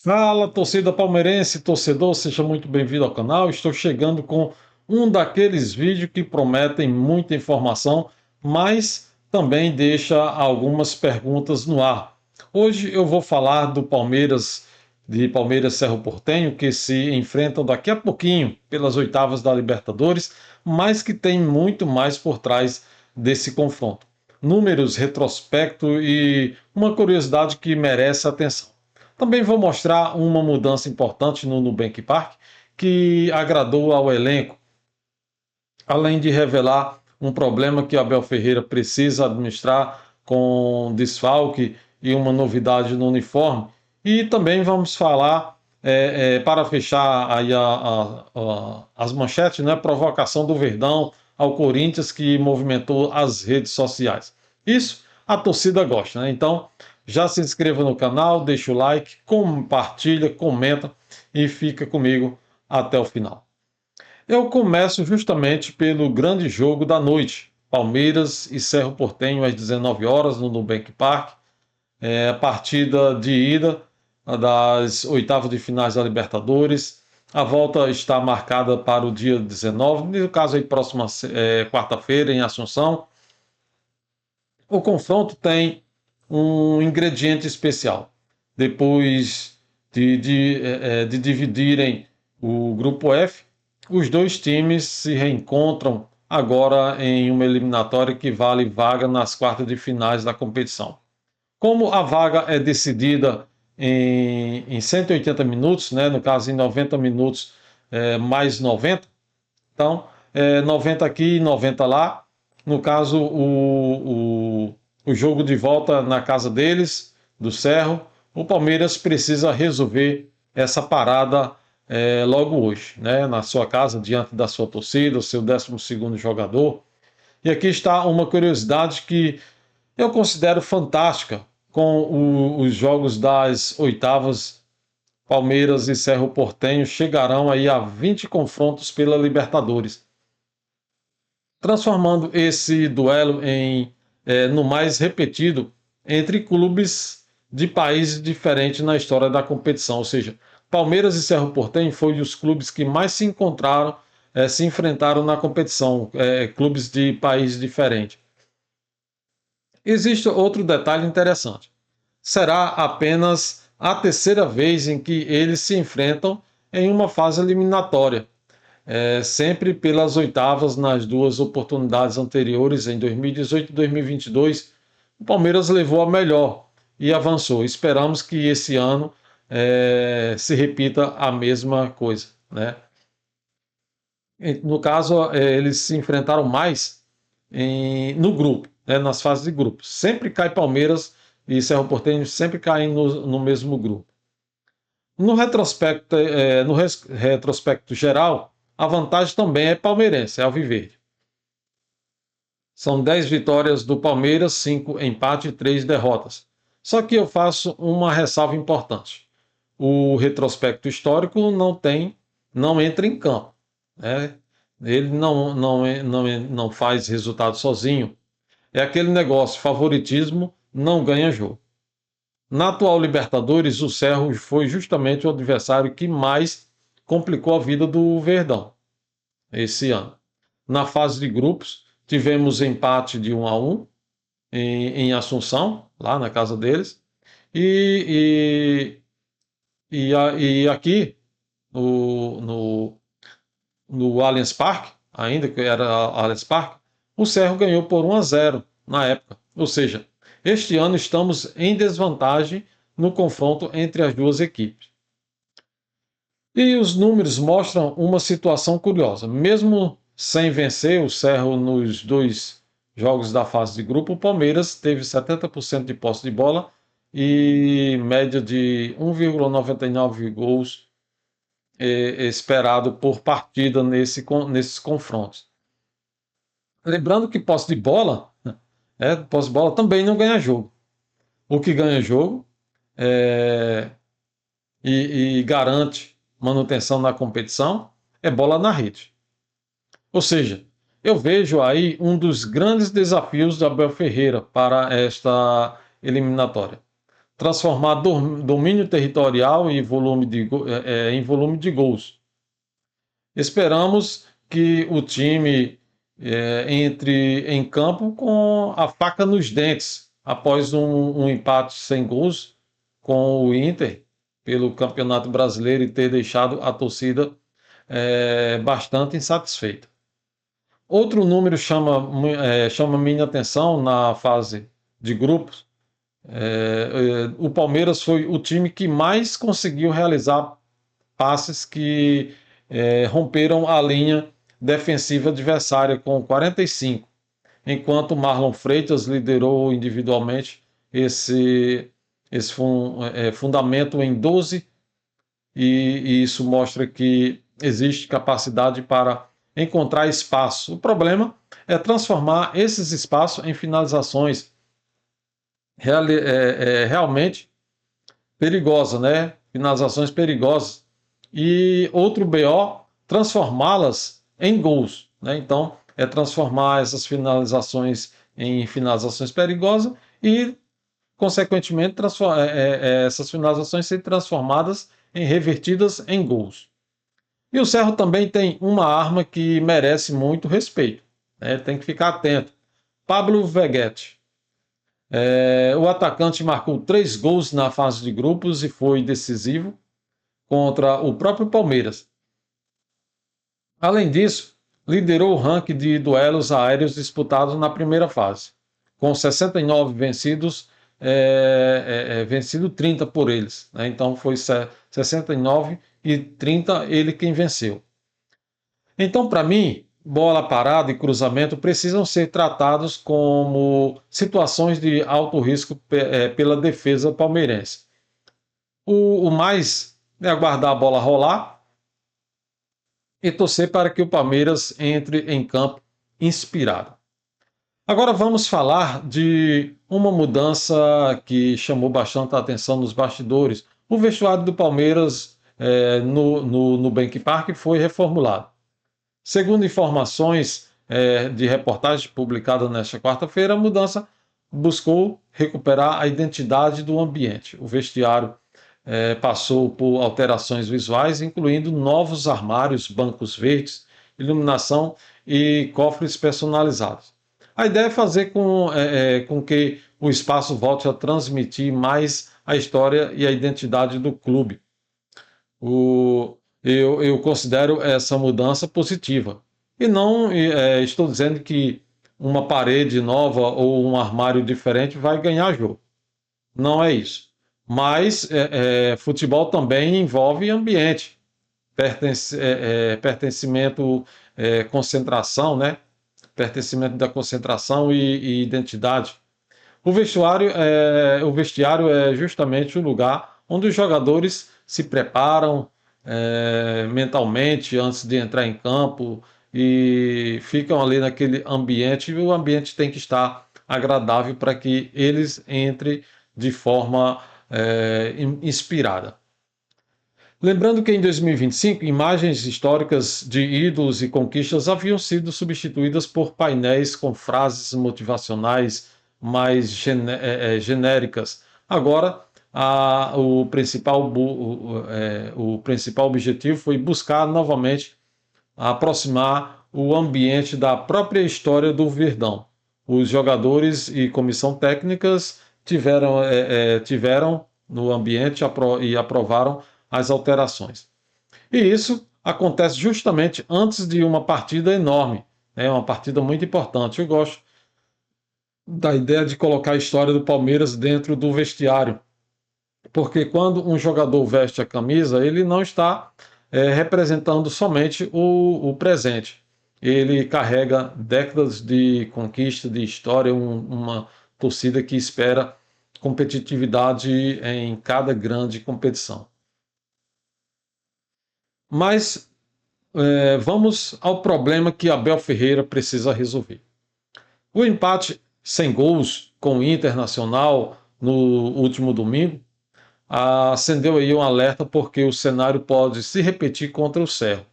Fala, torcida palmeirense, torcedor, seja muito bem-vindo ao canal. Estou chegando com um daqueles vídeos que prometem muita informação, mas também deixa algumas perguntas no ar. Hoje eu vou falar do Palmeiras, de Palmeiras Cerro Porteño, que se enfrentam daqui a pouquinho pelas oitavas da Libertadores, mas que tem muito mais por trás desse confronto. Números, retrospecto e uma curiosidade que merece atenção. Também vou mostrar uma mudança importante no Nubank Park que agradou ao elenco, além de revelar um problema que Abel Ferreira precisa administrar com desfalque e uma novidade no uniforme. E também vamos falar, para fechar aí as manchetes, né, provocação do Verdão ao Corinthians que movimentou as redes sociais. Isso a torcida gosta, né? Então já se inscreva no canal, deixa o like, compartilha, comenta e fica comigo até o final. Eu começo justamente pelo grande jogo da noite, Palmeiras e Cerro Porteño às 19 horas no Nubank Park. A partida de ida das oitavas de finais da Libertadores. A volta está marcada para o dia 19, no caso aí próxima quarta-feira em Assunção. O confronto tem um ingrediente especial. Depois de dividirem o grupo F, os dois times se reencontram agora em uma eliminatória que vale vaga nas quartas de finais da competição. Como a vaga é decidida em 180 minutos, né, no caso em 90 minutos mais 90, então 90 aqui e 90 lá. No caso, o jogo de volta na casa deles, do Cerro, o Palmeiras precisa resolver essa parada logo hoje, né? Na sua casa, diante da sua torcida, o seu 12º jogador. E aqui está uma curiosidade que eu considero fantástica com os jogos das oitavas. Palmeiras e Cerro Porteño chegarão aí a 20 confrontos pela Libertadores, transformando esse duelo no mais repetido entre clubes de países diferentes na história da competição. Ou seja, Palmeiras e Cerro Porteño foram os clubes que mais se encontraram, se enfrentaram na competição, clubes de países diferentes. Existe outro detalhe interessante. Será apenas a terceira vez em que eles se enfrentam em uma fase eliminatória. Sempre pelas oitavas nas duas oportunidades anteriores, em 2018 e 2022, o Palmeiras levou a melhor e avançou. Esperamos que esse ano se repita a mesma coisa, né? No caso, eles se enfrentaram mais no grupo, né, nas fases de grupo. Sempre cai Palmeiras e Cerro Porteño, sempre caem no mesmo grupo. No retrospecto geral, a vantagem também é palmeirense, é alviverde. São 10 vitórias do Palmeiras, 5 empates e 3 derrotas. Só que eu faço uma ressalva importante. O retrospecto histórico não entra em campo, né? Ele não faz resultado sozinho. É aquele negócio, favoritismo não ganha jogo. Na atual Libertadores, o Cerro foi justamente o adversário que mais complicou a vida do Verdão esse ano. Na fase de grupos, tivemos empate de 1-1 em Assunção, lá na casa deles, e aqui no Allianz Parque, ainda que era Allianz Parque, o Cerro ganhou por 1-0 na época. Ou seja, este ano estamos em desvantagem no confronto entre as duas equipes. E os números mostram uma situação curiosa. Mesmo sem vencer o Cerro nos dois jogos da fase de grupo, o Palmeiras teve 70% de posse de bola e média de 1,99 gols esperado por partida nesses confrontos. Lembrando que posse de bola também não ganha jogo. O que ganha jogo e garante manutenção na competição é bola na rede. Ou seja, eu vejo aí um dos grandes desafios de Abel Ferreira para esta eliminatória. transformar domínio territorial e em volume de gols. Esperamos que o time entre em campo com a faca nos dentes, após um empate sem gols com o Inter pelo Campeonato Brasileiro e ter deixado a torcida bastante insatisfeita. Outro número chama minha atenção na fase de grupos. O Palmeiras foi o time que mais conseguiu realizar passes que romperam a linha defensiva adversária com 45, enquanto Marlon Freitas liderou individualmente esse fundamento em 12, e isso mostra que existe capacidade para encontrar espaço. O problema é transformar esses espaços em finalizações realmente perigosas, né? Finalizações perigosas. E outro BO, transformá-las em gols, né? Então, é transformar essas finalizações em finalizações perigosas e, consequentemente, essas finalizações serem transformadas revertidas em gols. E o Cerro também tem uma arma que merece muito respeito, né? Tem que ficar atento. Pablo Veguete. O atacante marcou 3 gols na fase de grupos e foi decisivo contra o próprio Palmeiras. Além disso, liderou o ranking de duelos aéreos disputados na primeira fase, com 69 vencidos, vencido 30 por eles, né? Então foi 69 e 30 ele quem venceu. Então, para mim, bola parada e cruzamento precisam ser tratados como situações de alto risco pela defesa palmeirense. O mais é aguardar a bola rolar e torcer para que o Palmeiras entre em campo inspirado. Agora vamos falar de uma mudança que chamou bastante a atenção nos bastidores. O vestuário do Palmeiras no Nubank Park foi reformulado. Segundo informações de reportagem publicada nesta quarta-feira, a mudança buscou recuperar a identidade do ambiente. O vestiário passou por alterações visuais, incluindo novos armários, bancos verdes, iluminação e cofres personalizados. A ideia é fazer com que o espaço volte a transmitir mais a história e a identidade do clube. Eu considero essa mudança positiva. E não estou dizendo que uma parede nova ou um armário diferente vai ganhar jogo. Não é isso. Mas futebol também envolve ambiente, pertencimento, concentração, né? Pertencimento da concentração e identidade. O vestiário é justamente o lugar onde os jogadores se preparam mentalmente antes de entrar em campo e ficam ali naquele ambiente, e o ambiente tem que estar agradável para que eles entrem de forma inspirada. Lembrando que em 2025, imagens históricas de ídolos e conquistas haviam sido substituídas por painéis com frases motivacionais mais genéricas. Agora, o principal objetivo foi buscar novamente aproximar o ambiente da própria história do Verdão. Os jogadores e comissão técnicas tiveram no ambiente e aprovaram as alterações. E isso acontece justamente antes de uma partida enorme, né? Uma partida muito importante. Eu gosto da ideia de colocar a história do Palmeiras dentro do vestiário, porque quando um jogador veste a camisa, ele não está representando somente o presente. Ele carrega décadas de conquista, de história, uma torcida que espera competitividade em cada grande competição. Mas vamos ao problema que Abel Ferreira precisa resolver. O empate sem gols com o Internacional no último domingo acendeu aí um alerta, porque o cenário pode se repetir contra o Cerro.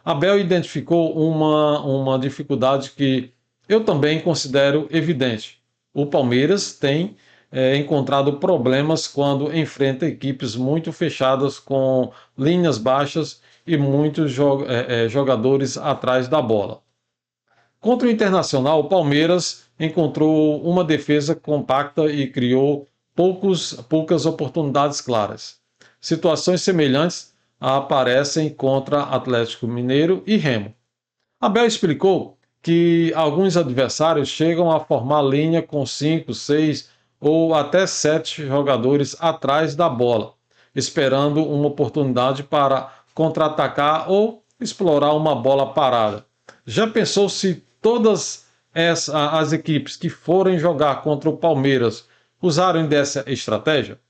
Abel identificou uma dificuldade que eu também considero evidente. O Palmeiras tem encontrado problemas quando enfrenta equipes muito fechadas com linhas baixas e muitos jogadores atrás da bola. Contra o Internacional, o Palmeiras encontrou uma defesa compacta e criou poucas oportunidades claras. Situações semelhantes aparecem contra Atlético Mineiro e Remo. Abel explicou que alguns adversários chegam a formar linha com 5, 6 ou até 7 jogadores atrás da bola, esperando uma oportunidade para contra-atacar ou explorar uma bola parada. Já pensou se todas as equipes que forem jogar contra o Palmeiras usarem dessa estratégia?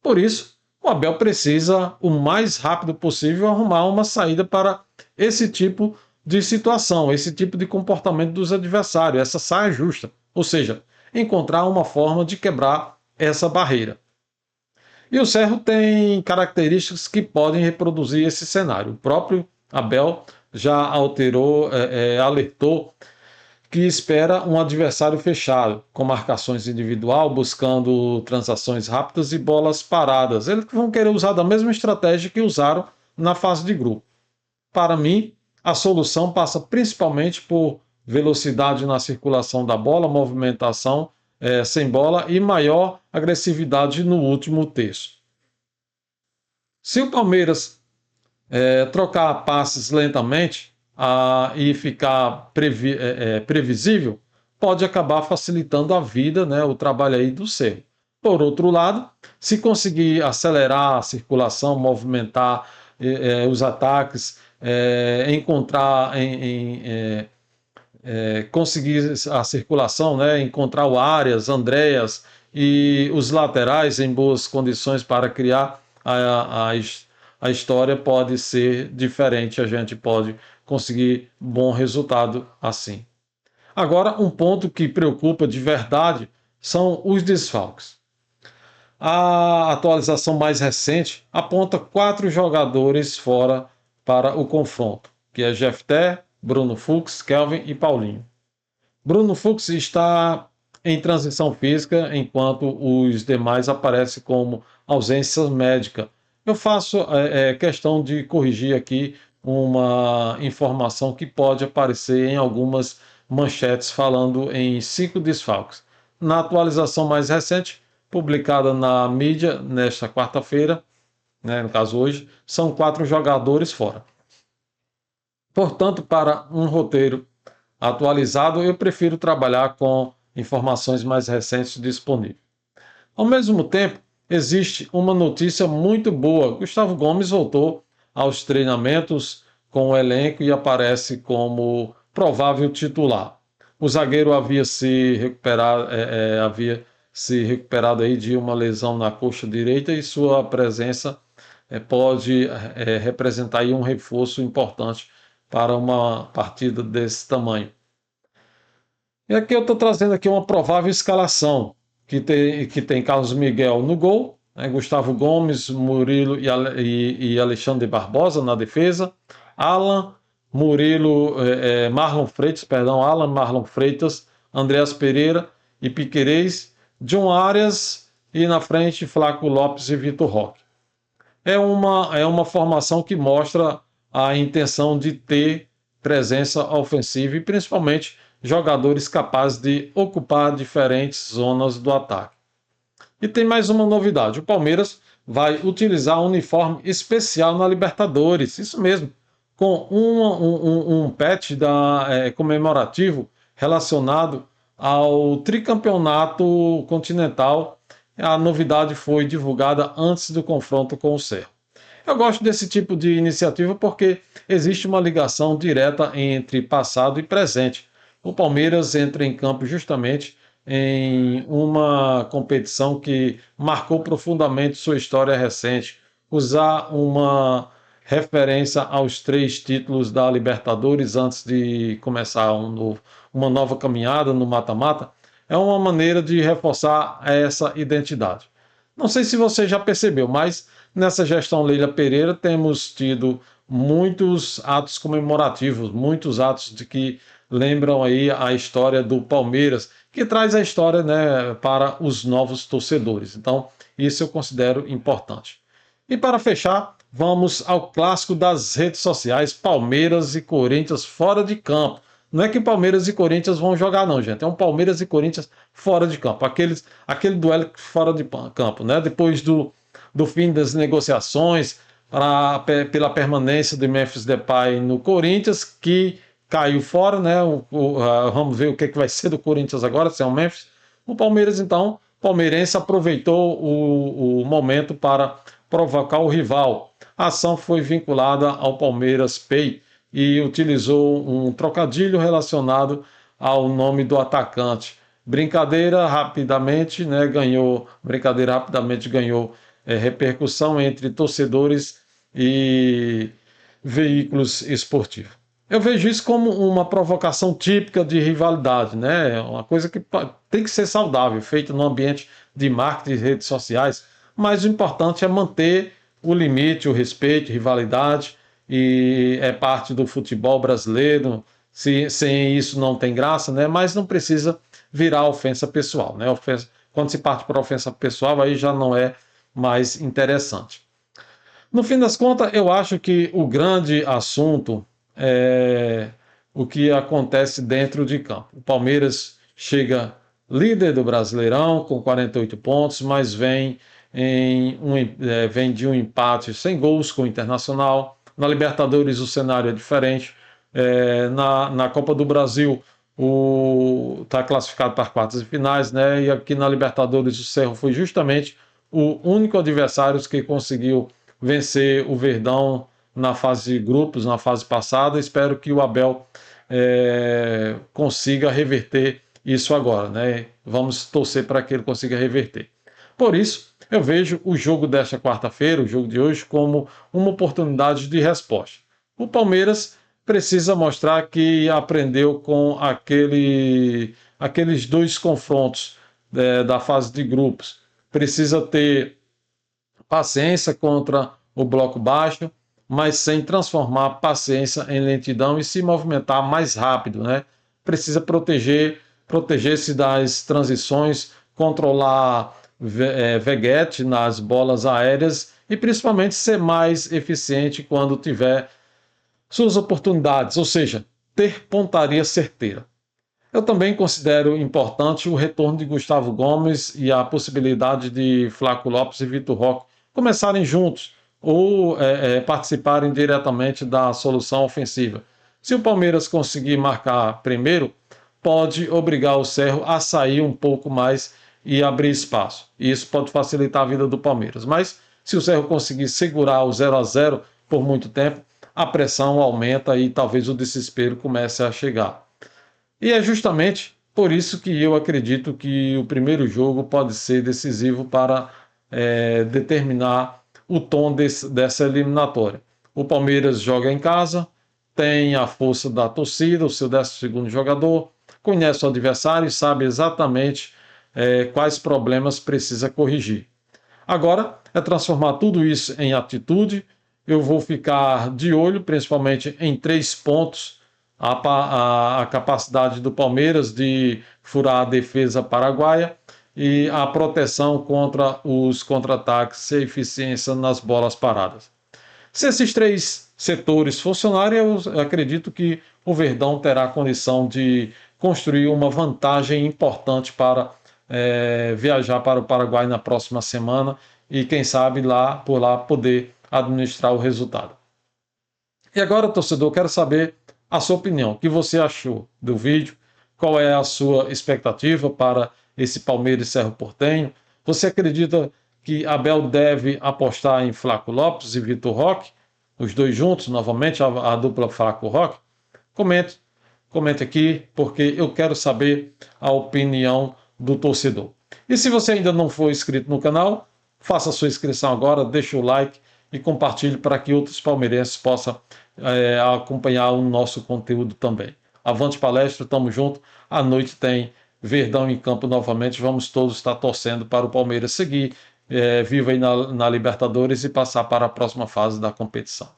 Por isso, o Abel precisa, o mais rápido possível, arrumar uma saída para esse tipo de situação, esse tipo de comportamento dos adversários, essa saia justa. Ou seja, encontrar uma forma de quebrar essa barreira. E o Cerro tem características que podem reproduzir esse cenário. O próprio Abel já alertou que espera um adversário fechado, com marcações individual, buscando transações rápidas e bolas paradas. Eles vão querer usar da mesma estratégia que usaram na fase de grupo. Para mim, a solução passa principalmente por velocidade na circulação da bola, movimentação sem bola e maior agressividade no último terço. Se o Palmeiras trocar passes lentamente e ficar previsível, pode acabar facilitando a vida, né, o trabalho aí do Cerro. Por outro lado, se conseguir acelerar a circulação, movimentar os ataques, conseguir a circulação, né, encontrar o Arias, Andréas e os laterais em boas condições para criar a história, pode ser diferente, a gente pode conseguir bom resultado assim. Agora, um ponto que preocupa de verdade são os desfalques. A atualização mais recente aponta 4 jogadores fora para o confronto, que é Jefté, Bruno Fux, Kelvin e Paulinho. Bruno Fux está em transição física, enquanto os demais aparecem como ausência médica. Eu faço questão de corrigir aqui uma informação que pode aparecer em algumas manchetes falando em 5 desfalques. Na atualização mais recente, publicada na mídia nesta quarta-feira, né, no caso hoje, são 4 jogadores fora. Portanto, para um roteiro atualizado, eu prefiro trabalhar com informações mais recentes disponíveis. Ao mesmo tempo, existe uma notícia muito boa. Gustavo Gomes voltou aos treinamentos com o elenco e aparece como provável titular. O zagueiro havia se recuperado aí de uma lesão na coxa direita e sua presença pode representar aí um reforço importante para uma partida desse tamanho. E aqui eu estou trazendo aqui uma provável escalação, que tem Carlos Miguel no gol, né, Gustavo Gomes, Murilo e Alexandre Barbosa na defesa, Alan, Murilo, Alan, Marlon Freitas, Andreas Pereira e Piquerez, John Arias e na frente Flaco Lopes e Vitor Roque. É uma formação que mostra a intenção de ter presença ofensiva e principalmente jogadores capazes de ocupar diferentes zonas do ataque. E tem mais uma novidade: o Palmeiras vai utilizar um uniforme especial na Libertadores, isso mesmo, com um patch comemorativo relacionado ao tricampeonato continental. A novidade foi divulgada antes do confronto com o Cerro. Eu gosto desse tipo de iniciativa porque existe uma ligação direta entre passado e presente. O Palmeiras entra em campo justamente em uma competição que marcou profundamente sua história recente. Usar uma referência aos 3 títulos da Libertadores antes de começar uma nova caminhada no mata-mata é uma maneira de reforçar essa identidade. Não sei se você já percebeu, mas nessa gestão Leila Pereira temos tido muitos atos comemorativos, muitos atos de que lembram aí a história do Palmeiras, que traz a história, né, para os novos torcedores. Então, isso eu considero importante. E para fechar, vamos ao clássico das redes sociais, Palmeiras e Corinthians fora de campo. Não é que Palmeiras e Corinthians vão jogar, não, gente. É um Palmeiras e Corinthians fora de campo. Aquele duelo fora de campo, né? Depois do fim das negociações pela permanência de Memphis Depay no Corinthians, que caiu fora, né? Vamos ver o que vai ser do Corinthians agora, se é o Memphis. O Palmeiras, então, palmeirense aproveitou o momento para provocar o rival. A ação foi vinculada ao Palmeiras Pay e utilizou um trocadilho relacionado ao nome do atacante. Brincadeira rapidamente ganhou repercussão entre torcedores e veículos esportivos. Eu vejo isso como uma provocação típica de rivalidade, né? Uma coisa que tem que ser saudável, feita no ambiente de marketing e redes sociais, mas o importante é manter o limite, o respeito, rivalidade, e é parte do futebol brasileiro. Sem isso não tem graça, né? Mas não precisa virar ofensa pessoal, né? Quando se parte para ofensa pessoal, aí já não é mais interessante. No fim das contas, eu acho que o grande assunto é o que acontece dentro de campo. O Palmeiras chega líder do Brasileirão com 48 pontos, mas vem de um empate sem gols com o Internacional. Na Libertadores o cenário é diferente. Na Copa do Brasil está classificado para as quartas e finais, né? E aqui na Libertadores o Cerro foi justamente o único adversário que conseguiu vencer o Verdão na fase de grupos, na fase passada. Espero que o Abel consiga reverter isso agora, né? Vamos torcer para que ele consiga reverter. Por isso, eu vejo o jogo desta quarta-feira, o jogo de hoje, como uma oportunidade de resposta. O Palmeiras precisa mostrar que aprendeu com aqueles dois confrontos da fase de grupos. Precisa ter paciência contra o bloco baixo, mas sem transformar paciência em lentidão e se movimentar mais rápido, né? Precisa proteger-se das transições, controlar veguete nas bolas aéreas e principalmente ser mais eficiente quando tiver suas oportunidades, ou seja, ter pontaria certeira. Eu também considero importante o retorno de Gustavo Gomes e a possibilidade de Flaco Lopes e Vitor Roque começarem juntos ou participarem diretamente da solução ofensiva. Se o Palmeiras conseguir marcar primeiro, pode obrigar o Cerro a sair um pouco mais e abrir espaço. Isso pode facilitar a vida do Palmeiras. Mas se o Cerro conseguir segurar o 0-0 por muito tempo, a pressão aumenta e talvez o desespero comece a chegar. E é justamente por isso que eu acredito que o primeiro jogo pode ser decisivo para determinar o tom dessa eliminatória. O Palmeiras joga em casa, tem a força da torcida, o seu 12º jogador, conhece o adversário e sabe exatamente quais problemas precisa corrigir. Agora é transformar tudo isso em atitude. Eu vou ficar de olho, principalmente em 3 pontos, a capacidade do Palmeiras de furar a defesa paraguaia e a proteção contra os contra-ataques e eficiência nas bolas paradas. Se esses 3 setores funcionarem, eu acredito que o Verdão terá condição de construir uma vantagem importante para viajar para o Paraguai na próxima semana e, quem sabe, por lá poder administrar o resultado. E agora, torcedor, quero saber a sua opinião. O que você achou do vídeo? Qual é a sua expectativa para esse Palmeiras e Cerro Porteño? Você acredita que Abel deve apostar em Flaco Lopes e Vitor Roque? Os dois juntos, novamente, a dupla Flaco Roque? Comente aqui, porque eu quero saber a opinião do torcedor. E se você ainda não for inscrito no canal, faça a sua inscrição agora, deixe o like e compartilhe para que outros palmeirenses possam acompanhar o nosso conteúdo também. Avante palestra, tamo junto. À noite tem Verdão em campo novamente. Vamos todos estar torcendo para o Palmeiras seguir vivo aí na Libertadores e passar para a próxima fase da competição.